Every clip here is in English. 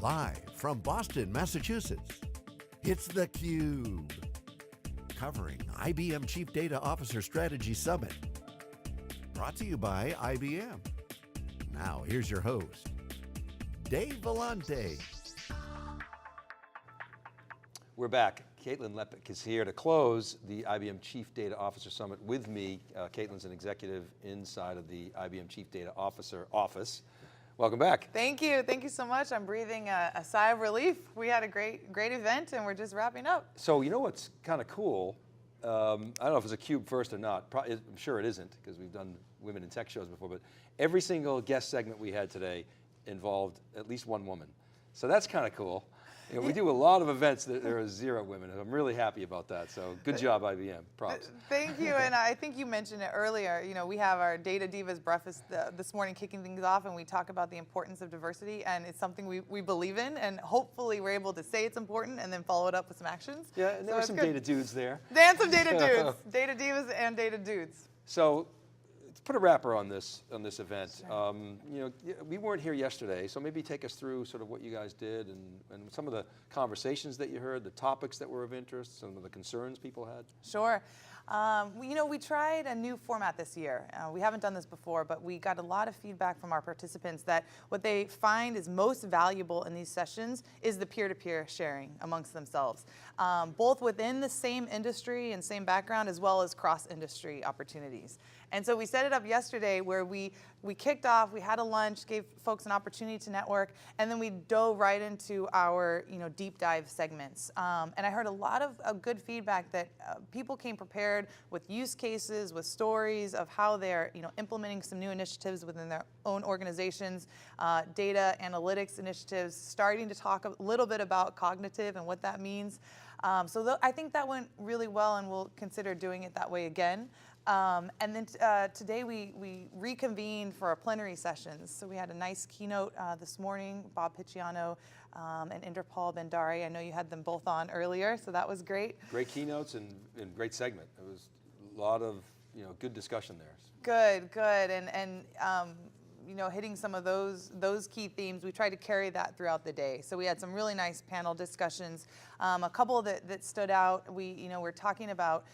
Live from Boston, Massachusetts, it's theCUBE. Covering IBM Chief Data Officer Strategy Summit. Brought to you by IBM. Now here's your host, Dave Vellante. We're back. Caitlin Lepech is here to close the IBM Chief Data Officer Summit with me. Caitlin's an executive inside of the IBM Chief Data Officer office. Welcome back. Thank you so much. I'm breathing a sigh of relief. We had a great event and we're just wrapping up. So you know what's kind of cool? I don't know if it's a CUBE first or not. I'm sure it isn't because we've done women in tech shows before, but every single guest segment we had today involved at least one woman. So that's kind of cool. You know, we do a lot of events that there are 0 women, and I'm really happy about that. So good job, IBM. Props. Thank you, and I think you mentioned it earlier. You know, we have our Data Divas breakfast this morning kicking things off, and we talk about the importance of diversity, and it's something we believe in, and hopefully we're able to say it's important and then follow it up with some actions. Yeah, and there were some data dudes there. And some data dudes, Data Divas and data dudes. So let's put a wrapper on this event. Sure. You know, we weren't here yesterday, so maybe take us through sort of what you guys did and some of the conversations that you heard, the topics that were of interest, some of the concerns people had. Sure. You know, we tried a new format this year. We haven't done this before, but we got a lot of feedback from our participants that what they find is most valuable in these sessions is the peer-to-peer sharing amongst themselves, both within the same industry and same background as well as cross-industry opportunities. And so we set it up yesterday where we kicked off, we had a lunch, gave folks an opportunity to network, and then we dove right into our deep dive segments. And I heard a lot of good feedback that people came prepared with use cases, with stories of how they're implementing some new initiatives within their own organizations, data analytics initiatives, starting to talk a little bit about cognitive and what that means. I think that went really well, and we'll consider doing it that way again. And then today we reconvened for our plenary sessions. So we had a nice keynote this morning, Bob Picciano and Inderpal Bhandari. I know you had them both on earlier, so that was great. Great keynotes and great segment. It was a lot of good discussion there. Good, and hitting some of those key themes. We tried to carry that throughout the day. So we had some really nice panel discussions. A couple that stood out. We're talking about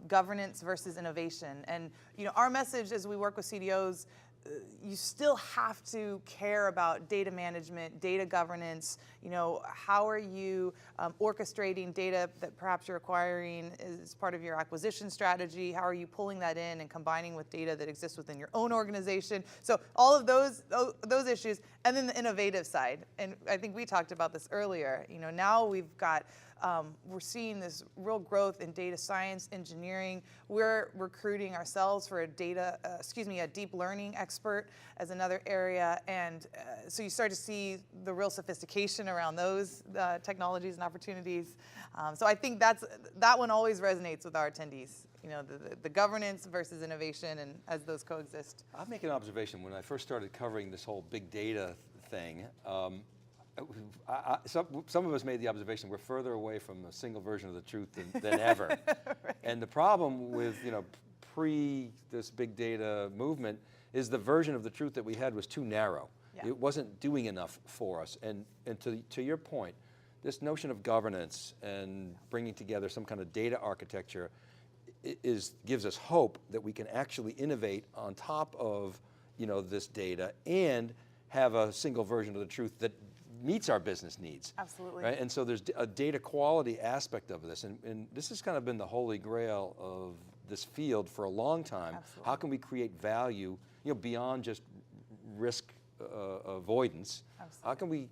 governance versus innovation, and our message as we work with CDOs. You still have to care about data management, data governance. How are you orchestrating data that perhaps you're acquiring as part of your acquisition strategy? How are you pulling that in and combining with data that exists within your own organization? So all of those issues, and then the innovative side. And I think we talked about this earlier. Now we've got we're seeing this real growth in data science, engineering. We're recruiting ourselves for a deep learning expert as another area. And so you start to see the real sophistication around those technologies and opportunities. So I think that one always resonates with our attendees. The governance versus innovation, and as those coexist. I'll make an observation. When I first started covering this whole big data thing, some of us made the observation we're further away from a single version of the truth than ever. Right. And the problem with pre this big data movement is the version of the truth that we had was too narrow. Yeah. It wasn't doing enough for us. And to your point, this notion of governance and bringing together some kind of data architecture gives us hope that we can actually innovate on top of this data and have a single version of the truth that meets our business needs. Absolutely. Right? And so there's a data quality aspect of this, and this has kind of been the holy grail of this field for a long time. Absolutely. How can we create value beyond just risk avoidance? Absolutely. How can we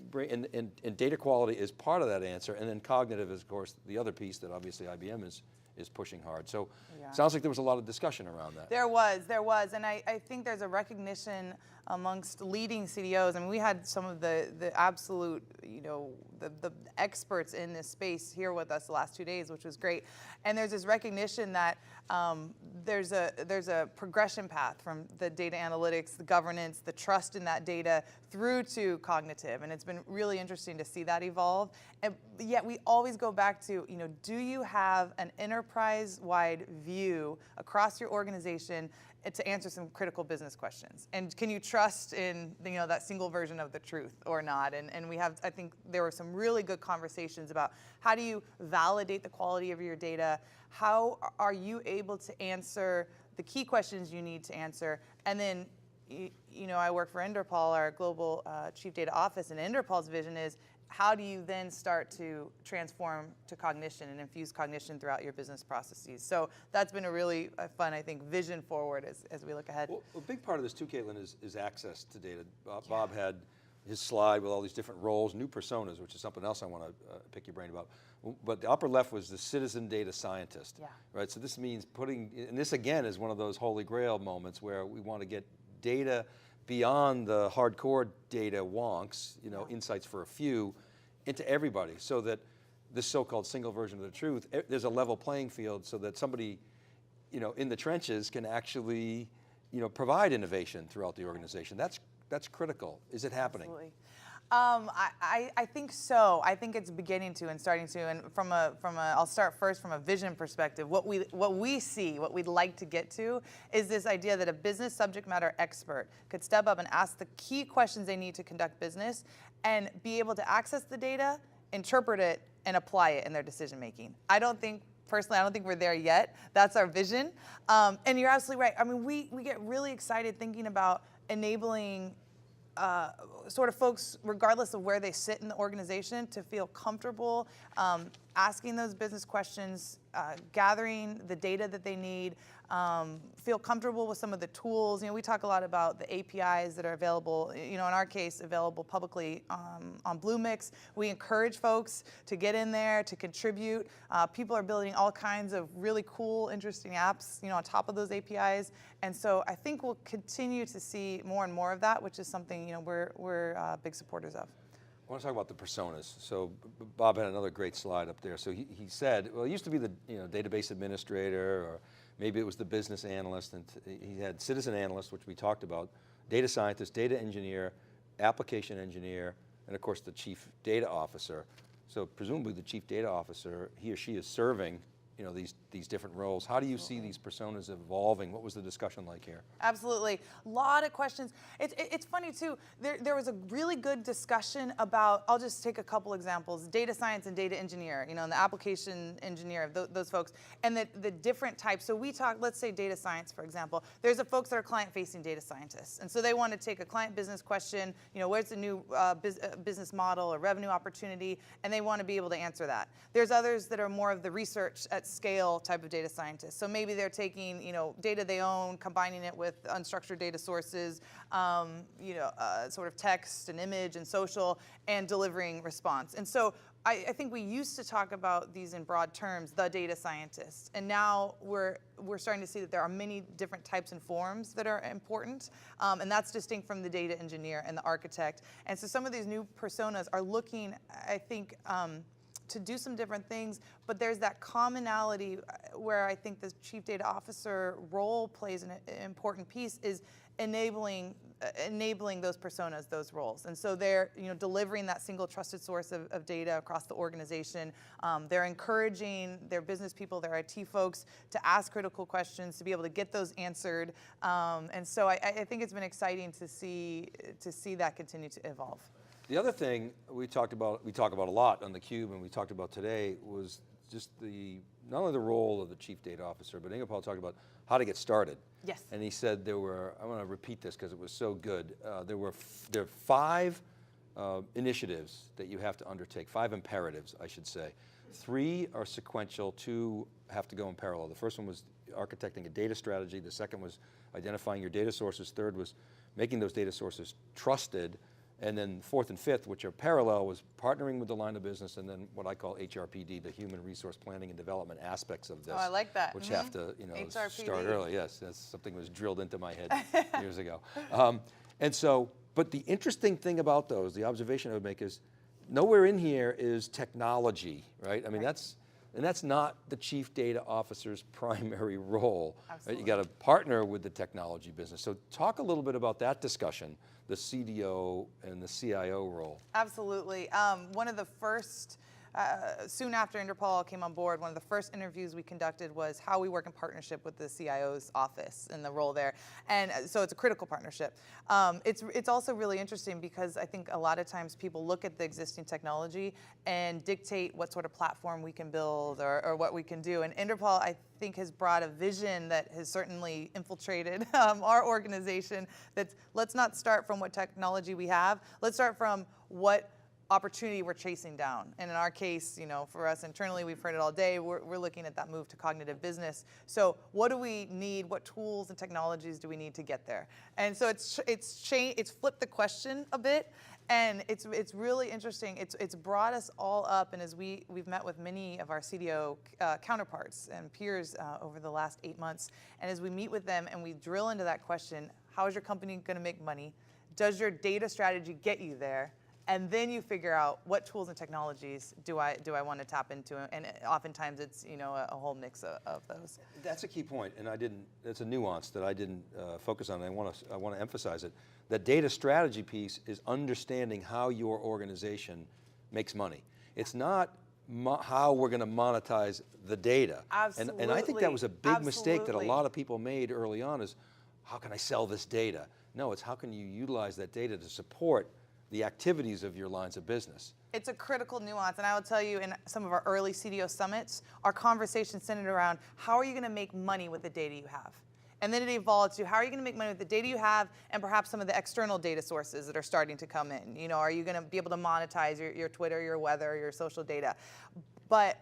bring, and data quality is part of that answer, and then cognitive is of course the other piece that obviously IBM is pushing hard. So sounds like there was a lot of discussion around that. There was, and I think there's a recognition amongst leading CDOs. I mean, we had some of the absolute, the experts in this space here with us the last 2 days, which was great. And there's this recognition that there's a progression path from the data analytics, the governance, the trust in that data through to cognitive. And it's been really interesting to see that evolve. And yet we always go back to, do you have an enterprise-wide view across your organization to answer some critical business questions. And can you trust in that single version of the truth or not? And we have, I think there were some really good conversations about how do you validate the quality of your data? How are you able to answer the key questions you need to answer? And then, I work for Inderpal, our global chief data office, and Inderpal's vision is how do you then start to transform to cognition and infuse cognition throughout your business processes? So that's been a really fun, I think, vision forward as we look ahead. Well, a big part of this too, Caitlin, is access to data. Bob had his slide with all these different roles, new personas, which is something else I want to pick your brain about. But the upper left was the citizen data scientist, right? So this means and this again is one of those holy grail moments where we want to get data beyond the hardcore data wonks, insights for a few, into everybody, so that this so-called single version of the truth, there's a level playing field so that somebody, in the trenches can actually, provide innovation throughout the organization. That's critical. Is it happening? Absolutely. I think so. I think it's beginning to and starting to. And I'll start first from a vision perspective. What we see, what we'd like to get to, is this idea that a business subject matter expert could step up and ask the key questions they need to conduct business, and be able to access the data, interpret it, and apply it in their decision making. Personally, I don't think we're there yet. That's our vision. And you're absolutely right. I mean, we get really excited thinking about enabling sort of folks, regardless of where they sit in the organization, to feel comfortable asking those business questions, gathering the data that they need, feel comfortable with some of the tools. We talk a lot about the APIs that are available, in our case, available publicly on Bluemix. We encourage folks to get in there, to contribute. People are building all kinds of really cool, interesting apps, on top of those APIs. And so I think we'll continue to see more and more of that, which is something, we're big supporters of. I want to talk about the personas. So Bob had another great slide up there. So he said, well, it used to be the database administrator, or maybe it was the business analyst, and he had citizen analyst, which we talked about, data scientist, data engineer, application engineer, and of course the chief data officer. So presumably the chief data officer, he or she is serving these different roles. How do you see these personas evolving? What was the discussion like here? Absolutely. A lot of questions. It's funny too, there was a really good discussion about, I'll just take a couple examples, data science and data engineer, and the application engineer, those folks, and the different types. So we talk, let's say data science, for example. There's the folks that are client-facing data scientists, and so they want to take a client business question, where's the new business model or revenue opportunity, and they want to be able to answer that. There's others that are more of the research at scale type of data scientists. So maybe they're taking, data they own, combining it with unstructured data sources, sort of text and image and social, and delivering response. And so I think we used to talk about these in broad terms, the data scientist, and now we're starting to see that there are many different types and forms that are important, and that's distinct from the data engineer and the architect. And so some of these new personas are looking, I think, to do some different things, but there's that commonality where I think the chief data officer role plays an important piece, is enabling those personas, those roles. And so they're delivering that single trusted source of data across the organization. They're encouraging their business people, their IT folks, to ask critical questions, to be able to get those answered. And so I think it's been exciting to see that continue to evolve. The other thing we talk about a lot on theCUBE, and we talked about today, was just not only the role of the chief data officer, but Ingerpal talked about how to get started. Yes. And he said I want to repeat this because it was so good. There are 5 initiatives that you have to undertake, 5 imperatives, I should say. 3 are sequential, 2 have to go in parallel. The first one was architecting a data strategy. The second was identifying your data sources. Third was making those data sources trusted. And then 4th and 5th, which are parallel, was partnering with the line of business, and then what I call HRPD, the human resource planning and development aspects of this. Oh, I like that. Which have to HRPD. Start early. Yes, that's something that was drilled into my head years ago. But the interesting thing about those, the observation I would make is, nowhere in here is technology, right? I mean, that's not the chief data officer's primary role. Right? You got to partner with the technology business. So talk a little bit about that discussion, the CDO and the CIO role. Absolutely. One of the first soon after Interpol came on board, one of the first interviews we conducted was how we work in partnership with the CIO's office and the role there. And so it's a critical partnership. It's also really interesting because I think a lot of times people look at the existing technology and dictate what sort of platform we can build or what we can do. And Interpol, I think, has brought a vision that has certainly infiltrated our organization. That's, let's not start from what technology we have. Let's start from what opportunity we're chasing down. And in our case, you know, for us internally, we've heard it all day, we're looking at that move to cognitive business. So what do we need? What tools and technologies do we need to get there? And so it's flipped the question a bit. And it's really interesting. It's brought us all up, and as we've met with many of our CDO counterparts and peers over the last 8 months, and as we meet with them and we drill into that question, how is your company going to make money? Does your data strategy get you there? And then you figure out what tools and technologies do I want to tap into, and oftentimes it's, you know, a whole mix of those. That's a key point, and it's a nuance that I didn't focus on. I want to emphasize it. The data strategy piece is understanding how your organization makes money. It's not how we're going to monetize the data. Absolutely. And I think that was a big mistake that a lot of people made early on is, how can I sell this data? No, it's how can you utilize that data to support the activities of your lines of business. It's a critical nuance, and I will tell you, in some of our early CDO summits, our conversation centered around how are you going to make money with the data you have? And then it evolved to how are you going to make money with the data you have and perhaps some of the external data sources that are starting to come in. You know, are you going to be able to monetize your Twitter, your weather, your social data? But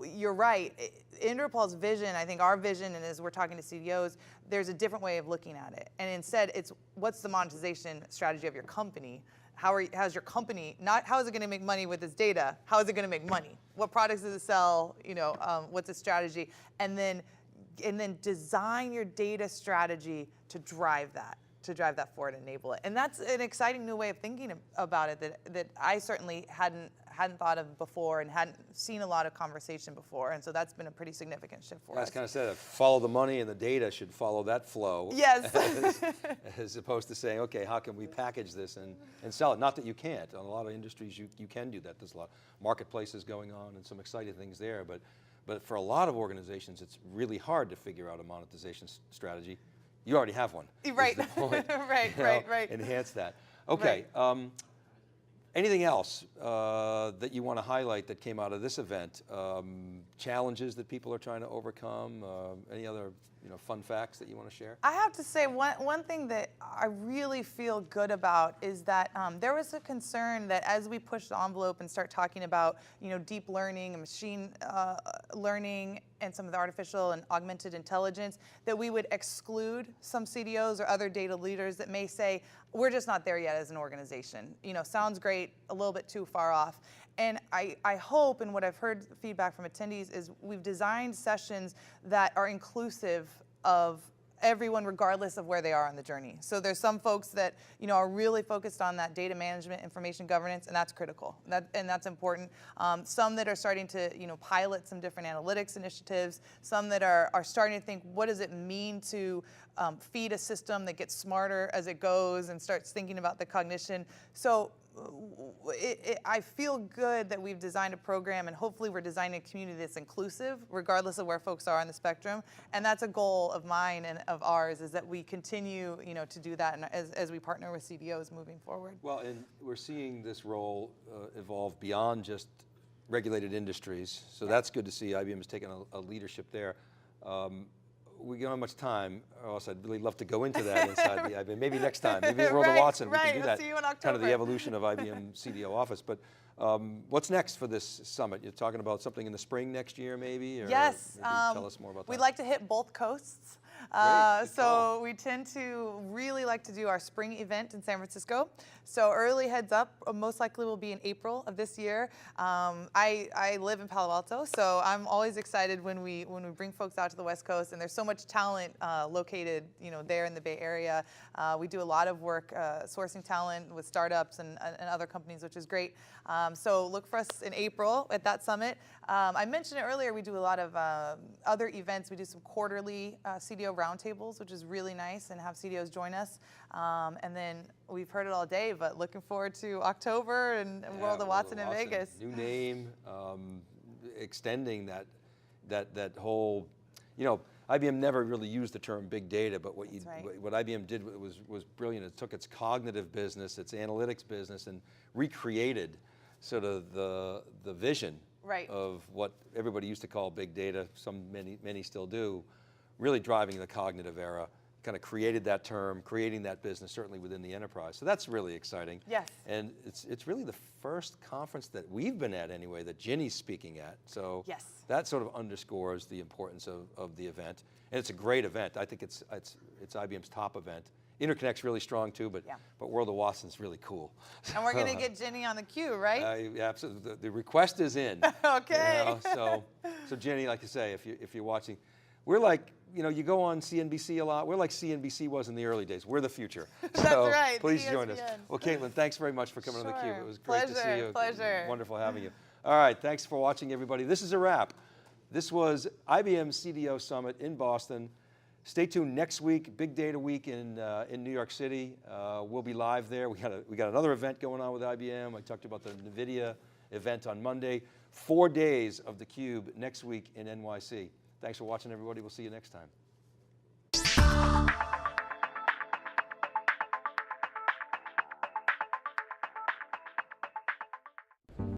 you're right. Interpol's vision, I think our vision, and as we're talking to CDOs, there's a different way of looking at it. And instead, it's what's the monetization strategy of your company? How's your company, not how is it going to make money with this data, how is it going to make money? What products does it sell? You know, what's its strategy? And then design your data strategy to drive that forward and enable it. And that's an exciting new way of thinking about it that I certainly hadn't thought of before and hadn't seen a lot of conversation before. And so that's been a pretty significant shift for us. That's kind of said, follow the money and the data should follow that flow. Yes. as opposed to saying, okay, how can we package this and sell it? Not that you can't. In a lot of industries, you can do that. There's a lot of marketplaces going on and some exciting things there. But for a lot of organizations, it's really hard to figure out a monetization strategy. You already have one. Right. Is the point. right. Enhance that. Okay. Right. Anything else that you want to highlight that came out of this event? Challenges that people are trying to overcome? Any other fun facts that you want to share? I have to say one thing that I really feel good about is that there was a concern that as we push the envelope and start talking about deep learning and machine learning and some of the artificial and augmented intelligence, that we would exclude some CDOs or other data leaders that may say, we're just not there yet as an organization. Sounds great, a little bit too far off. And I hope, and what I've heard feedback from attendees is we've designed sessions that are inclusive of everyone regardless of where they are on the journey. So there's some folks that are really focused on that data management, information governance, and that's critical, and that's important. Some that are starting to pilot some different analytics initiatives, some that are starting to think, what does it mean to feed a system that gets smarter as it goes and starts thinking about the cognition. So I feel good that we've designed a program, and hopefully we're designing a community that's inclusive, regardless of where folks are on the spectrum. And that's a goal of mine and of ours, is that we continue, to do that, and as we partner with CDOs moving forward. Well, and we're seeing this role evolve beyond just regulated industries. So that's good to see. IBM has taken a leadership there. We don't have much time, or else I'd really love to go into that inside the IBM. Maybe next time, maybe at World of Watson, we can do that. See you in October. Kind of the evolution of IBM CDO office. But what's next for this summit? You're talking about something in the spring next year, maybe? Or yes. maybe tell us more about that. We'd like to hit both coasts. So we tend to really like to do our spring event in San Francisco. So early heads up, most likely will be in April of this year. I live in Palo Alto, so I'm always excited when we bring folks out to the West Coast, and there's so much talent located there in the Bay Area. We do a lot of work sourcing talent with startups and other companies, which is great. So look for us in April at that summit. I mentioned it earlier, we do a lot of other events. We do some quarterly CDO roundtables, which is really nice, and have CDOs join us. And then we've heard it all day, but looking forward to October and World of Watson in Vegas. New name, extending that whole, IBM never really used the term big data, but what IBM did was brilliant. It took its cognitive business, its analytics business, and recreated sort of the vision of what everybody used to call big data, many still do, really driving the cognitive era, kind of created that term, creating that business, certainly within the enterprise. So that's really exciting. Yes. And it's really the first conference that we've been at anyway, that Ginny's speaking at. So yes, that sort of underscores the importance of the event. And it's a great event. I think it's IBM's top event. Interconnect's really strong too, but World of Watson's really cool. And we're going to get Ginny on the queue, right? Absolutely. The request is in. Okay. So Ginny, like I say, if you're watching, we're like, you go on CNBC a lot. We're like CNBC was in the early days. We're the future. That's right. Please join us. Well, Caitlin, thanks very much for coming on theCUBE. It was great to see you. Pleasure. Wonderful having you. All right, thanks for watching, everybody. This is a wrap. This was IBM CDO Summit in Boston. Stay tuned next week, Big Data Week in New York City. We'll be live there. We got another event going on with IBM. I talked about the NVIDIA event on Monday. 4 days of theCUBE next week in NYC. Thanks for watching, everybody. We'll see you next time.